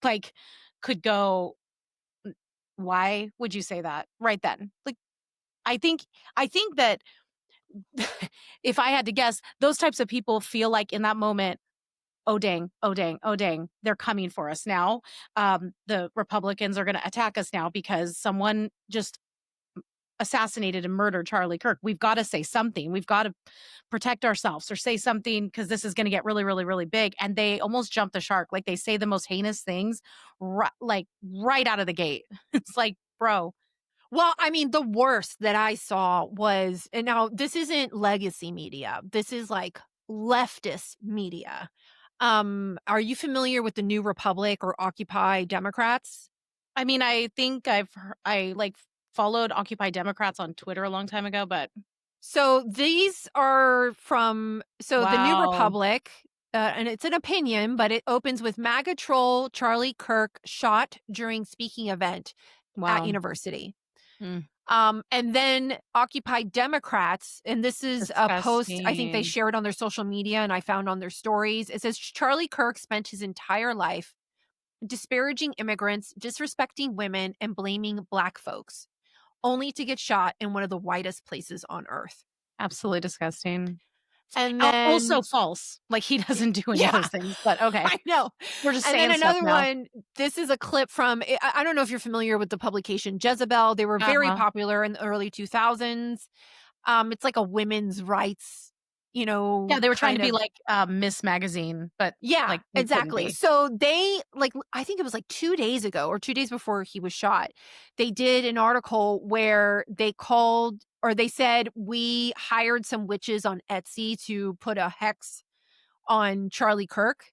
like could go, why would you say that right then? Like, I think that if I had to guess, those types of people feel like in that moment, oh dang, oh dang, oh dang, they're coming for us now. The Republicans are going to attack us now because someone just assassinated and murdered Charlie Kirk. We've got to say something. We've got to protect ourselves or say something because this is going to get really, really, really big. And they almost jump the shark. Like they say the most heinous things, right out of the gate. It's like, bro. Well, I mean, the worst that I saw was, and now this isn't legacy media. This is like leftist media. Are you familiar with the New Republic or Occupy Democrats? I mean, I think I followed Occupy Democrats on Twitter a long time ago, but so these are from the New Wow. Republic, and it's an opinion, but it opens with MAGA troll Charlie Kirk shot during speaking event at university. And then Occupy Democrats, and this is a post I think they Disgusting. shared on their social media and I found on their stories. It says Charlie Kirk spent his entire life disparaging immigrants, disrespecting women, and blaming Black folks, only to get shot in one of the whitest places on earth. Absolutely disgusting. And then Also false. Like he doesn't do any of those things, but okay. I know. We're just And saying then stuff another now. one, this is a clip from, I don't know if you're familiar with the publication Jezebel. They were very popular in the early 2000s. It's like a women's rights, Yeah, they were trying to be kind of- like Miss Magazine, but Yeah, like they couldn't exactly. be. So they I think it was like 2 days ago or 2 days before he was shot, they did an article where they called or they said we hired some witches on Etsy to put a hex on Charlie Kirk.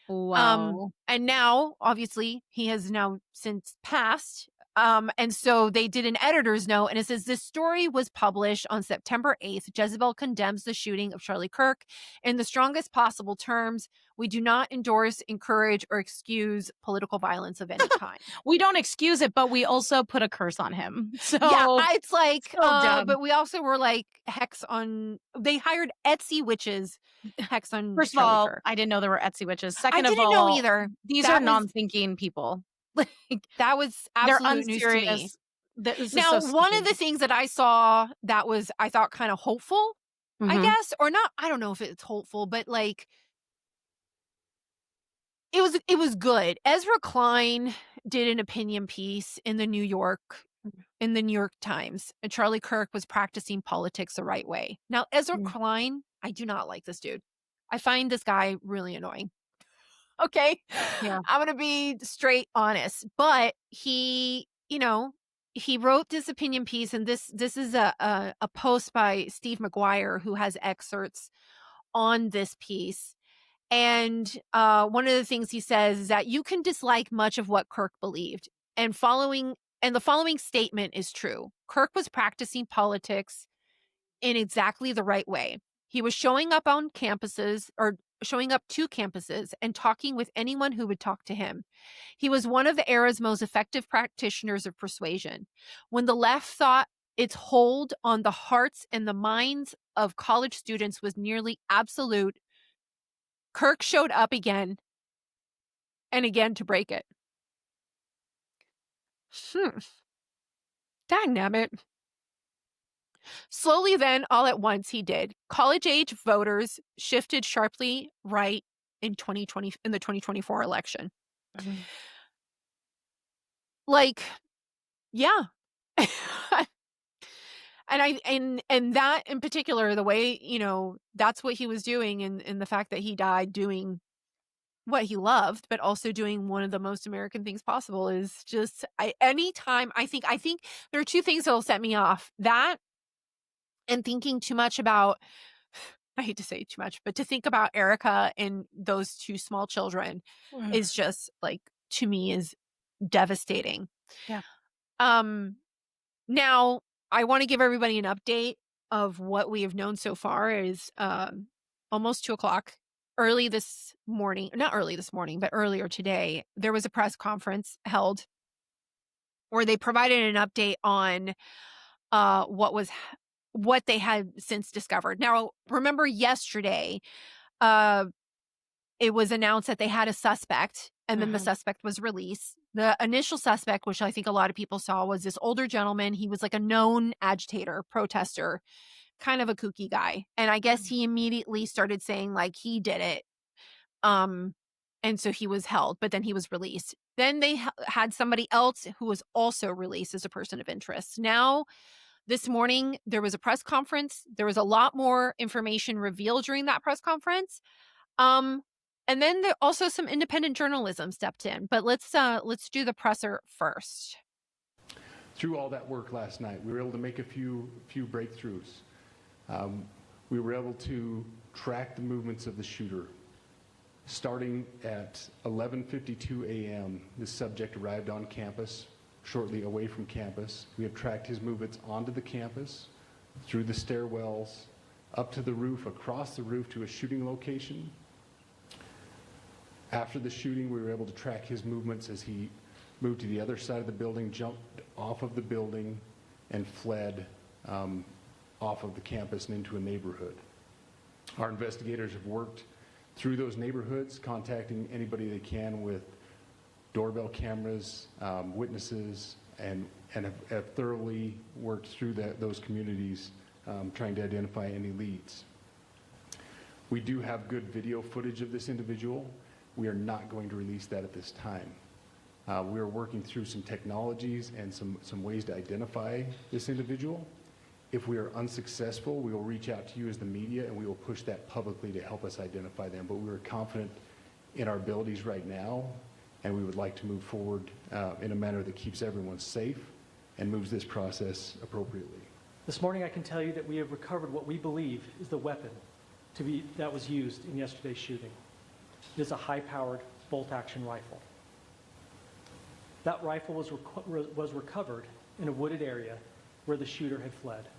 Wow. And now obviously he has now since passed. And so they did an editor's note and it says this story was published on September 8th. Jezebel condemns the shooting of Charlie Kirk in the strongest possible terms. We do not endorse, encourage, or excuse political violence of any kind. We don't excuse it, but we also put a curse on him. So Yeah, it's like, so dumb. but we also were like hex on, they hired Etsy witches, hex on First of Charlie all, Kirk. I didn't know there were Etsy witches. I Second of didn't all, know either. These That are was- non-thinking people. Like That was they're absolute news to me. unserious. This is Now, so one of stupid. the things that I saw that was, I thought, kind of hopeful, I Mhm. guess, or not, I don't know if it's hopeful, but like, it was good. Ezra Klein did an opinion piece in the New York Times, and Charlie Kirk was practicing politics the right way. Now, Ezra Klein, I do not like this dude. I find this guy really annoying. Okay. Yeah. I'm going to be straight honest, but he wrote this opinion piece, and this is a post by Steve McGuire who has excerpts on this piece. And one of the things he says is that you can dislike much of what Kirk believed, and the following statement is true. Kirk was practicing politics in exactly the right way. He was showing up on campuses or showing up to campuses and talking with anyone who would talk to him. He was one of the era's most effective practitioners of persuasion. When the left thought its hold on the hearts and the minds of college students was nearly absolute, Kirk showed up again and again to break it. Dynamite. Slowly then, all at once, he did. College-age voters shifted sharply right in the 2024 election. Like, yeah. And that in particular, the way, that's what he was doing, and the fact that he died doing what he loved, but also doing one of the most American things possible is just, anytime I think there are two things that will set me off. That and thinking too much about I hate to say too much, but to think about Erica and those two small children is just like, to me, is devastating. Yeah. Now I want to give everybody an update of what we have known so far. Is almost 2:00. Not early this morning, but earlier today, there was a press conference held where they provided an update on what they had since discovered. Now, remember yesterday, it was announced that they had a suspect, and then the suspect was released. The initial suspect, which I think a lot of people saw, was this older gentleman. He was like a known agitator, protester, kind of a kooky guy. And I guess he immediately started saying like he did it. And so he was held, but then he was released. Then they had somebody else who was also released as a person of interest. Now, this morning, there was a press conference. There was a lot more information revealed during that press conference. And then there also some independent journalism stepped in. But let's do the presser first. Through all that work last night, we were able to make a few breakthroughs. We were able to track the movements of the shooter. Starting at 11:52 a.m., this subject arrived on campus, shortly away from campus. We have tracked his movements onto the campus, through the stairwells, up to the roof, across the roof to a shooting location. After the shooting, we were able to track his movements as he moved to the other side of the building, jumped off of the building, and fled off of the campus and into a neighborhood. Our investigators have worked through those neighborhoods, contacting anybody they can with doorbell cameras, witnesses, and have thoroughly worked through those communities, trying to identify any leads. We do have good video footage of this individual. We are not going to release that at this time. We are working through some technologies and some ways to identify this individual. If we are unsuccessful, we will reach out to you as the media, and we will push that publicly to help us identify them. But we are confident in our abilities right now, and we would like to move forward in a manner that keeps everyone safe and moves this process appropriately. This morning I can tell you that we have recovered what we believe is the weapon that was used in yesterday's shooting. It is a high-powered bolt-action rifle. That rifle was recovered in a wooded area where the shooter had fled.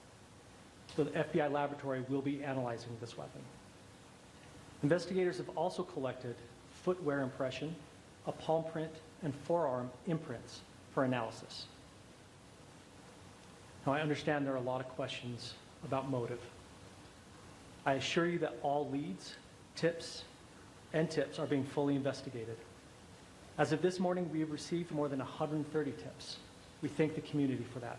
So the FBI laboratory will be analyzing this weapon. Investigators have also collected footwear impression, a palm print, and forearm imprints for analysis. Now, I understand there are a lot of questions about motive. I assure you that all leads, tips are being fully investigated. As of this morning, we have received more than 130 tips. We thank the community for that.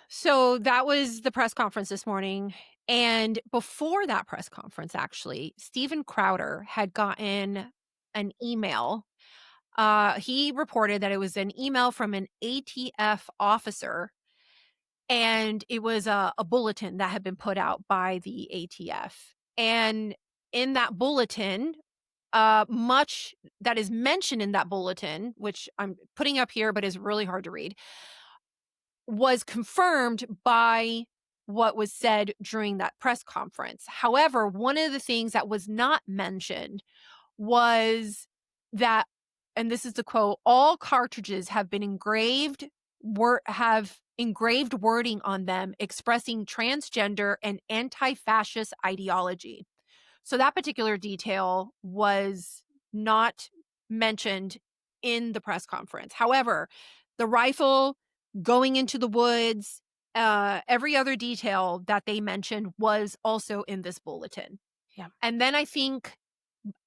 So that was the press conference this morning. And before that press conference, actually, Steven Crowder had gotten an email. He reported that it was an email from an ATF officer, and it was a bulletin that had been put out by the ATF. And in that bulletin, much that is mentioned in that bulletin, which I'm putting up here but is really hard to read, was confirmed by what was said during that press conference. However, one of the things that was not mentioned was that, and this is the quote, all cartridges have been have engraved wording on them expressing transgender and anti-fascist ideology. So that particular detail was not mentioned in the press conference. However, the rifle going into the woods, every other detail that they mentioned was also in this bulletin. Yeah. And then I think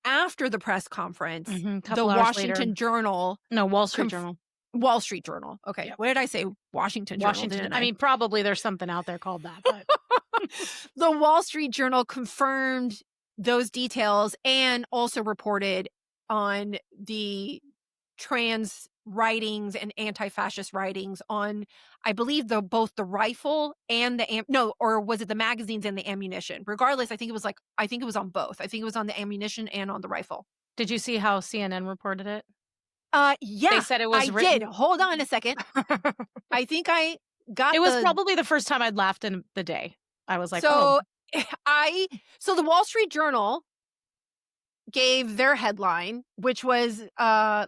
after the press conference, the Wall Washington Journal. No, Wall Street Journal. Wall Street Journal. Okay. Yep. What did I say? Washington Journal. Washington. I mean, probably there's something out there called that. But the Wall Street Journal confirmed those details and also reported on the trans writings and anti-fascist writings on, I believe, both the rifle and or was it the magazines and the ammunition? Regardless, I think it was on both. I think it was on the ammunition and on the rifle. Did you see how CNN reported it? Yeah, they said it was. I did. Hold on a second. I think I got. It was probably the first time I'd laughed in the day. I was like, so. Oh. So the Wall Street Journal gave their headline, which was I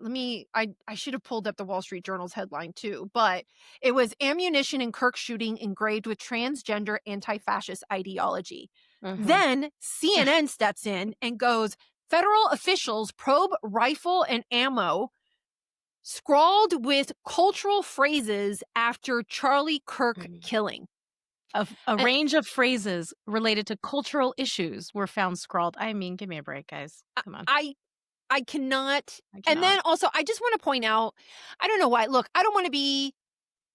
should have pulled up the Wall Street Journal's headline too, but it was ammunition in Kirk shooting engraved with transgender anti-fascist ideology. Then CNN steps in and goes, federal officials probe rifle and ammo scrawled with cultural phrases after Charlie Kirk killing. A range of phrases related to cultural issues were found scrawled. I mean, give me a break, guys. Come on. I cannot. And then also, I just want to point out, I don't know why. Look, I don't want to be.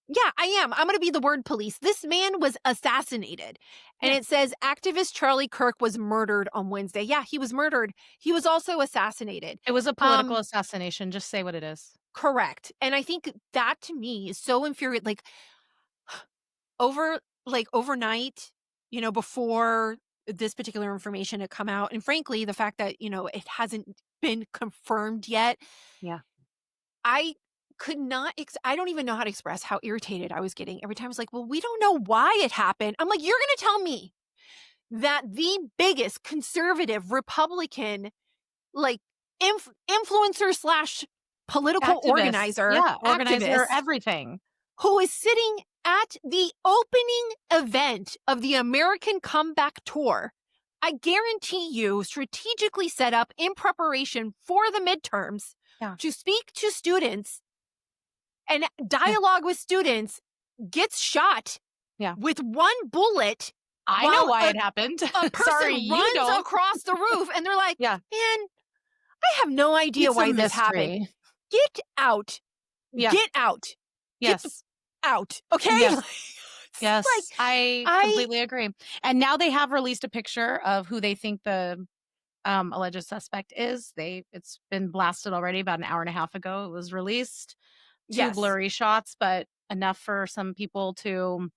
Yeah, I am. I'm going to be the word police. This man was assassinated. And it says activist Charlie Kirk was murdered on Wednesday. Yeah, he was murdered. He was also assassinated. It was a political assassination. Just say what it is. Correct. And I think that to me is so infuriating. Overnight, before this particular information had come out, and frankly, the fact that, it hasn't been confirmed yet. Yeah. I could not, I don't even know how to express how irritated I was getting. Every time I was like, well, we don't know why it happened. I'm like, you're going to tell me that the biggest conservative Republican, influencer / political Activist. organizer, organizer, activist, everything, who is sitting at the opening event of the American Comeback Tour, I guarantee you, strategically set up in preparation for the midterms to speak to students and dialogue with students, gets shot with one bullet. I know why it happened. A person runs across the roof and they're like, man, I have no idea why this happened. Get out. Yeah. Get out. Yes. Get out. Okay? Yes. Yes, I completely agree. And now they have released a picture of who they think the alleged suspect is. It's been blasted already about an hour and a half ago. It was released. Two blurry shots, but enough for some people to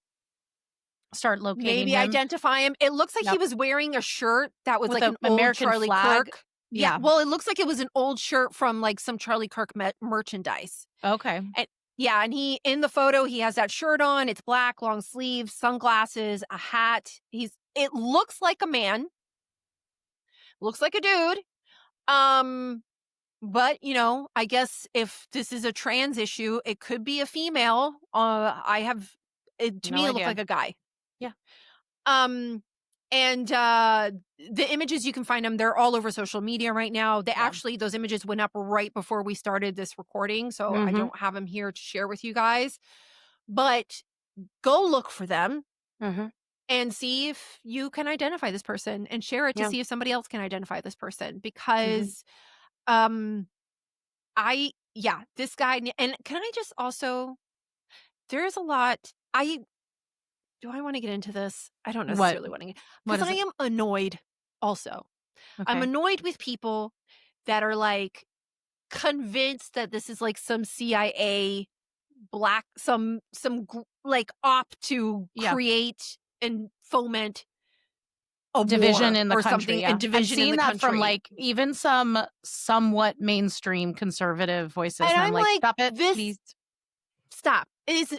start locating him. Identify him. It looks like he was wearing a shirt that was with an American old Charlie flag. Kirk. Yeah. Well, it looks like it was an old shirt from some Charlie Kirk merchandise. Okay. And he, in the photo, he has that shirt on. It's black, long sleeves, sunglasses, a hat. It looks like a man. Looks like a dude. But, I guess if this is a trans issue, it could be a female. To me, it looked like a guy. Yeah. And the images, you can find them. They're all over social media right now. Those images went up right before we started this recording. So I don't have them here to share with you guys. But go look for them and see if you can identify this person and share it to see if somebody else can identify this person. Because this guy, and can I just also, there's a lot, do I want to get into this? I don't necessarily want to get, because I am annoyed also. Okay. I'm annoyed with people that are convinced that this is some CIA op to create and foment a division war in the or country. Something, yeah. a division I've seen in the that country. from even some somewhat mainstream conservative voices. And I'm like, stop it, please. Stop.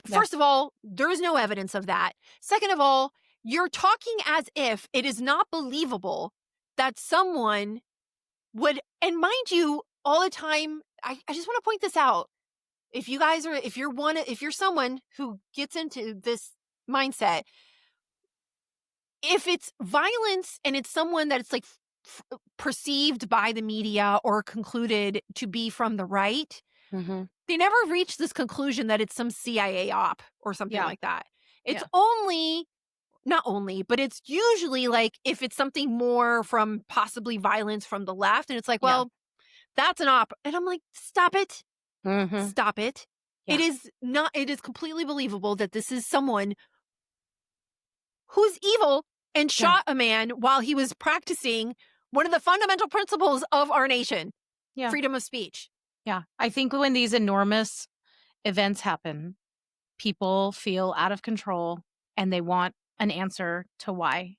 First of all, there is no evidence of that. Second of all, you're talking as if it is not believable that someone would, and mind you, all the time, I just want to point this out. If you're someone who gets into this mindset, if it's violence and it's someone that it's perceived by the media or concluded to be from the right, they never reach this conclusion that it's some CIA op or something like that. It's not only, but it's usually if it's something more from possibly violence from the left, and it's that's an op. And I'm like, stop it. Stop it. Yeah. It is completely believable that this is someone who's evil and shot a man while he was practicing one of the fundamental principles of our nation, freedom of speech. Yeah. I think when these enormous events happen, people feel out of control and they want an answer to why.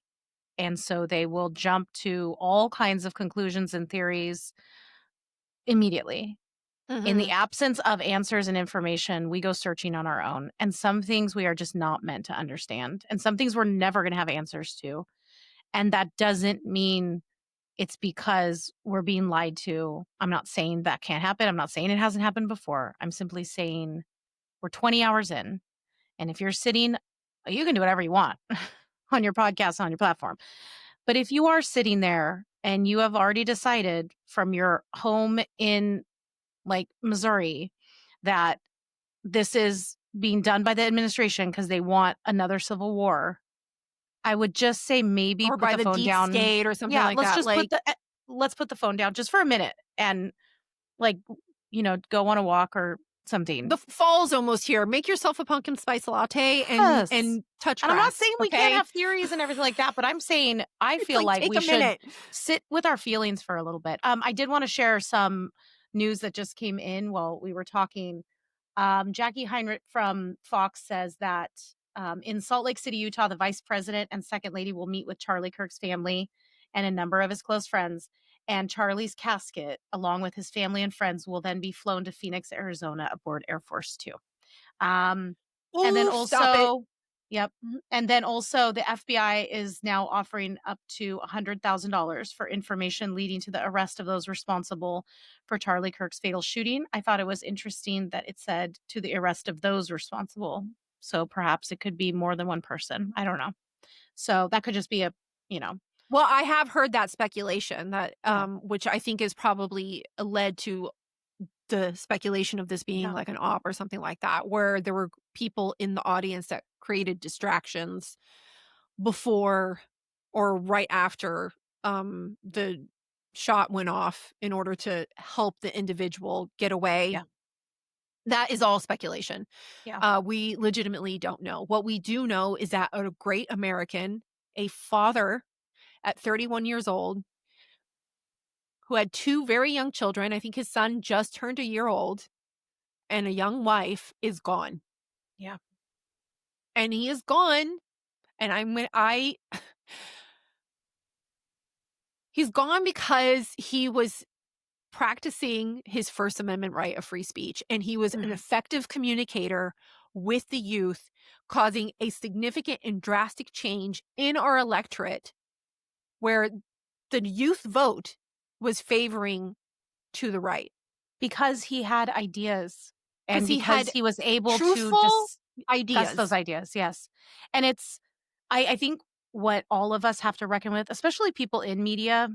And so they will jump to all kinds of conclusions and theories immediately. In the absence of answers and information, we go searching on our own. And some things we are just not meant to understand. And some things we're never going to have answers to. And that doesn't mean it's because we're being lied to. I'm not saying that can't happen. I'm not saying it hasn't happened before. I'm simply saying we're 20 hours in. And if you're sitting, you can do whatever you want on your podcast, on your platform. But if you are sitting there and you have already decided from your home in like Missouri that this is being done by the administration because they want another civil war, I would just say maybe or put by the the phone deep down. state or something Yeah, like let's that. just let's put the phone down just for a minute and like, go on a walk or something. The fall's almost here. Make yourself a pumpkin spice latte Yes. and touch And I'm not grass, saying we okay? can't have theories and everything like that, but I'm saying I It's feel like take we a should minute. sit with our feelings for a little bit. I did want to share some news that just came in while we were talking. Jackie Heinrich from Fox says that in Salt Lake City, Utah, the vice president and second lady will meet with Charlie Kirk's family and a number of his close friends. And Charlie's casket, along with his family and friends, will then be flown to Phoenix, Arizona aboard Air Force Two. And then also, yep. And then also the FBI is now offering up to $100,000 for information leading to the arrest of those responsible for Charlie Kirk's fatal shooting. I thought it was interesting that it said to the arrest of those responsible. So perhaps it could be more than one person. I don't know. So that could just be Well, I have heard that speculation that, which I think is probably led to the speculation of this being like an op or something like that, where there were people in the audience that created distractions before or right after the shot went off in order to help the individual get away. Yeah. That is all speculation. Yeah. We legitimately don't know. What we do know is that a great American, a father at 31 years old, who had two very young children, I think his son just turned a year old, and a young wife, is gone. Yeah. And he is gone. And he's gone because he was practicing his First Amendment right of free speech. And he was an effective communicator with the youth, causing a significant and drastic change in our electorate where the youth vote was favoring to the right. Because he had ideas and he because had he was able to truthful discuss ideas. those ideas. Yes. And I think what all of us have to reckon with, especially people in media,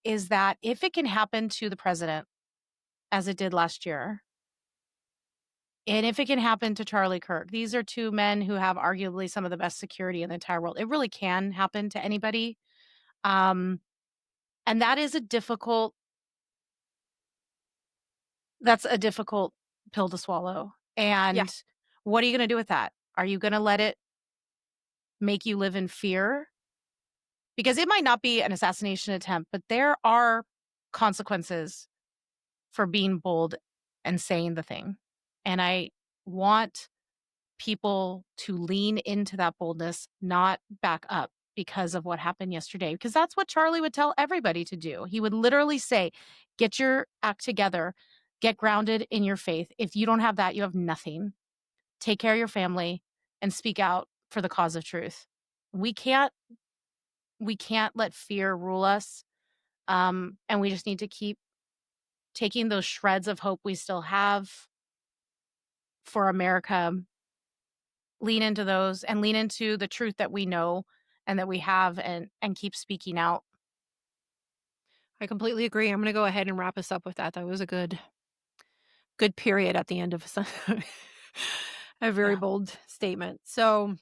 is that if it can happen to the president as it did last year, and if it can happen to Charlie Kirk, these are two men who have arguably some of the best security in the entire world. It really can happen to anybody. And that is a difficult pill to swallow. And what are you going to do with that? Are you going to let it make you live in fear? Because it might not be an assassination attempt, but there are consequences for being bold and saying the thing. And I want people to lean into that boldness, not back up because of what happened yesterday. Because that's what Charlie would tell everybody to do. He would literally say, get your act together, get grounded in your faith. If you don't have that, you have nothing. Take care of your family and speak out for the cause of truth. We can't let fear rule us. And we just need to keep taking those shreds of hope we still have for America, lean into those and lean into the truth that we know and that we have and keep speaking out. I completely agree. I'm going to go ahead and wrap us up with that. That was a good period at the end of a very bold statement. So,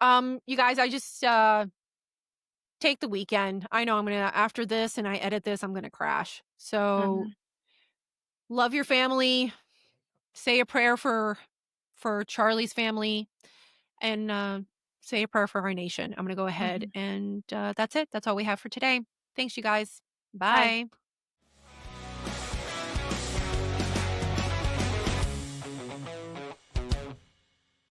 you guys, I just take the weekend. I know I'm going to, after this and I edit this, I'm going to crash. So love your family. Say a prayer for Charlie's family, and say a prayer for our nation. I'm going to go ahead and that's it. That's all we have for today. Thanks, you guys. Bye.